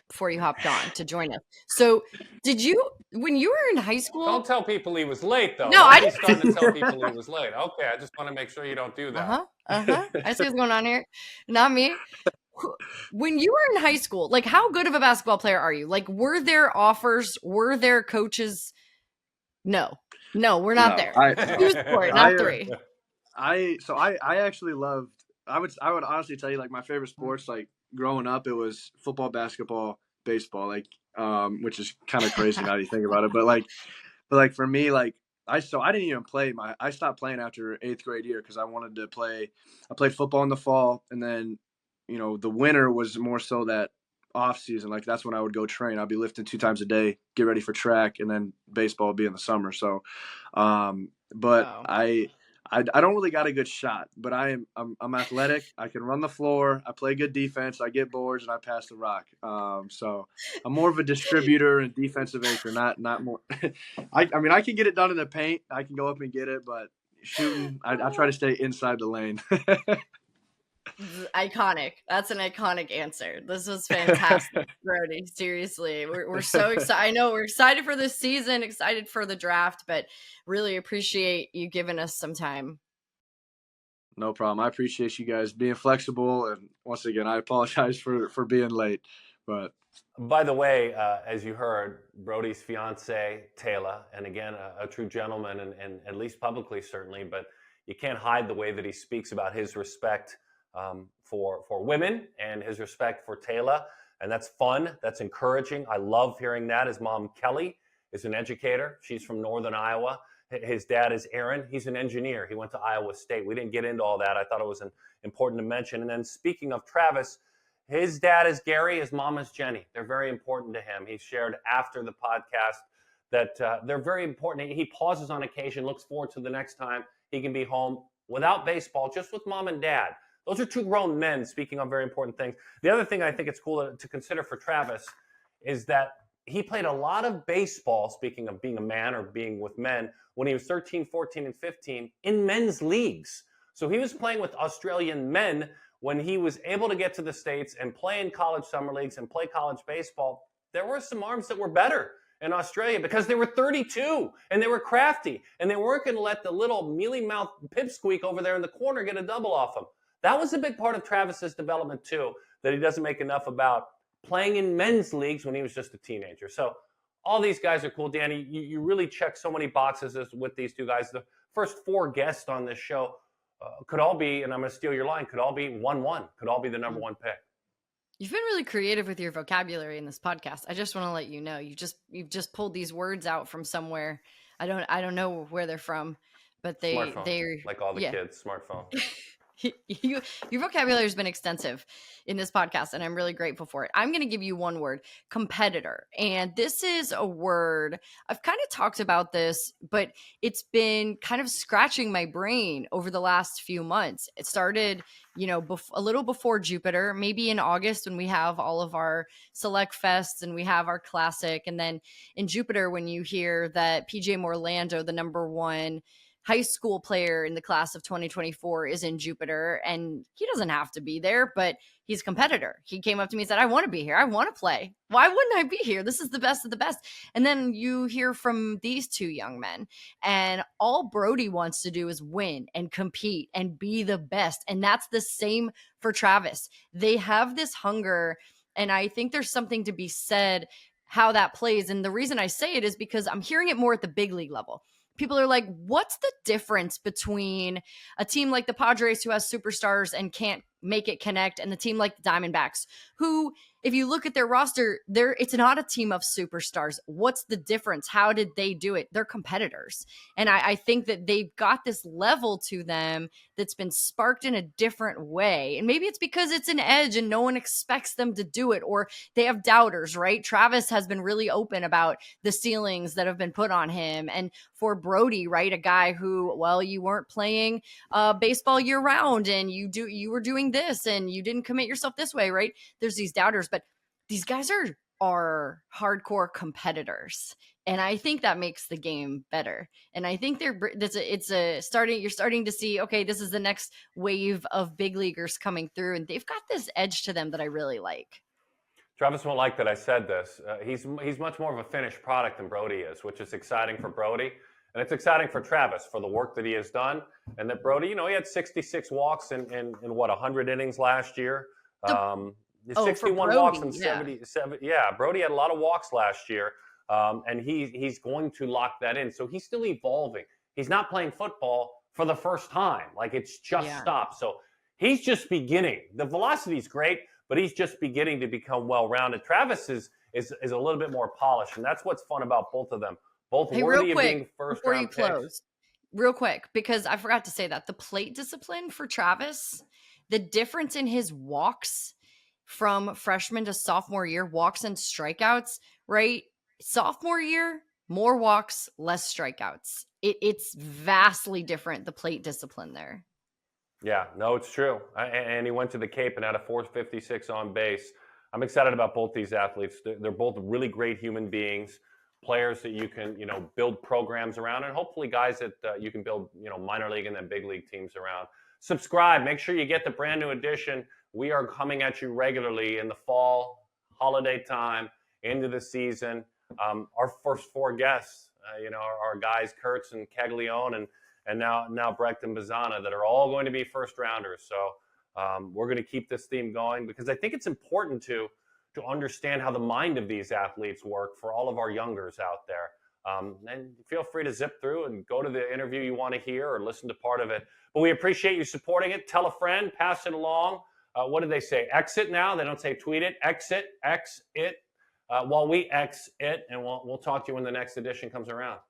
B: before you hopped on to join us. So did you, when you were in high school?
A: Don't tell people he was late, though.
B: No, I
A: didn't. Starting to tell people he was late. Okay, I just want to make sure you don't do that.
B: I see what's going on here. Not me. When you were in high school, like, how good of a basketball player are you? Like, were there offers? Were there coaches? No, we're not there. 2 sport, not 3.
D: I actually loved. I would honestly tell you, like, my favorite sports, like growing up, it was football, basketball, baseball, like which is kind of crazy now that you think about it. But for me, like I didn't even play. I stopped playing after 8th grade year because I wanted to play. I played football in the fall, and then the winter was more so that off season. Like that's when I would go train. I'd be lifting 2 times a day, get ready for track, and then baseball would be in the summer. So, but
B: Wow.
D: I don't really got a good shot, but I'm athletic. I can run the floor. I play good defense. I get boards, and I pass the rock. So I'm more of a distributor and defensive anchor, not more. I can get it done in the paint. I can go up and get it, but shooting, I try to stay inside the lane.
B: Iconic. That's an iconic answer. This was fantastic, Brody. Seriously, we're so excited. I know we're excited for this season, excited for the draft, but really appreciate you giving us some time.
D: No problem. I appreciate you guys being flexible, and once again, I apologize for being late. But
A: by the way, as you heard, Brody's fiance Taylor, and again, a true gentleman, and at least publicly, certainly, but you can't hide the way that he speaks about his respect for women and his respect for Taylor. And that's fun. That's encouraging. I love hearing that. His mom, Kelly, is an educator. She's from Northern Iowa. His dad is Aaron. He's an engineer. He went to Iowa State. We didn't get into all that. I thought it was important to mention. And then speaking of Travis, his dad is Gary. His mom is Jenny. They're very important to him. He shared after the podcast that they're very important. He pauses on occasion, looks forward to the next time he can be home without baseball, just with mom and dad. Those are two grown men speaking on very important things. The other thing I think it's cool to consider for Travis is that he played a lot of baseball, speaking of being a man or being with men, when he was 13, 14, and 15 in men's leagues. So he was playing with Australian men when he was able to get to the States and play in college summer leagues and play college baseball. There were some arms that were better in Australia because they were 32 and they were crafty and they weren't going to let the little mealy-mouthed pipsqueak over there in the corner get a double off him. That was a big part of Travis's development too, that he doesn't make enough about playing in men's leagues when he was just a teenager. So all these guys are cool. Danny, you really check so many boxes with these two guys. The first four guests on this show could all be, and I'm going to steal your line, could all be 1-1, could all be the number one pick.
B: You've been really creative with your vocabulary in this podcast. I just want to let you know, you've just pulled these words out from somewhere. I don't know where they're from, but they're
A: like all the kids, smartphone.
B: Your vocabulary has been extensive in this podcast, and I'm really grateful for it. I'm going to give you one word: competitor. And this is a word, I've kind of talked about this, but it's been kind of scratching my brain over the last few months. It started, a little before Jupiter, maybe in August when we have all of our select fests and we have our classic. And then in Jupiter, when you hear that PJ Morlando, the number one high school player in the class of 2024, is in Jupiter, and he doesn't have to be there, but he's a competitor. He came up to me and said, I want to be here. I want to play. Why wouldn't I be here? This is the best of the best. And then you hear from these two young men, and all Brody wants to do is win and compete and be the best. And that's the same for Travis. They have this hunger, and I think there's something to be said how that plays. And the reason I say it is because I'm hearing it more at the big league level. People are like, what's the difference between a team like the Padres, who has superstars and can't make it connect, and the team like the Diamondbacks, who, if you look at their roster, it's not a team of superstars. What's the difference? How did they do it? They're competitors. And I think that they've got this level to them that's been sparked in a different way. And maybe it's because it's an edge and no one expects them to do it, or they have doubters, right? Travis has been really open about the ceilings that have been put on him. And for Brody, right, a guy who, well, you weren't playing baseball year round, and you were doing this and you didn't commit yourself this way, right? There's these doubters, but these guys are hardcore competitors, and I think that makes the game better. And I think you're starting to see, okay, this is the next wave of big leaguers coming through, and they've got this edge to them that I really like.
A: Travis won't like that I said this. He's much more of a finished product than Brody is, which is exciting for Brody. And it's exciting for Travis for the work that he has done. And that Brody, he had 66 walks in 100 innings last year. 61 walks in 77. Yeah, Brody had a lot of walks last year. And he's going to lock that in. So he's still evolving. He's not playing football for the first time. Like, it's just stopped. So he's just beginning. The velocity is great, but he's just beginning to become well-rounded. Travis is a little bit more polished, and that's what's fun about both of them. Both worthy of being first-round picks.
B: Real quick, because I forgot to say that the plate discipline for Travis, the difference in his walks from freshman to sophomore year, walks and strikeouts, right? Sophomore year, more walks, less strikeouts. It's vastly different, the plate discipline there.
A: Yeah, no, it's true. And he went to the Cape and had a 456 on base. I'm excited about both these athletes. They're both really great human beings. Players that you can, build programs around, and hopefully guys that you can build, minor league and then big league teams around. Subscribe. Make sure you get the brand new edition. We are coming at you regularly in the fall, holiday time, into the season. Our first four guests, our guys Kurtz and Caglione and now Brecht and Bazzana, that are all going to be first rounders. So we're going to keep this theme going because I think it's important to understand how the mind of these athletes work for all of our youngers out there. And feel free to zip through and go to the interview you want to hear or listen to part of it. But we appreciate you supporting it. Tell a friend, pass it along. What do they say? Exit now. They don't say tweet it. Exit, X it. While we X it, and we'll talk to you when the next edition comes around.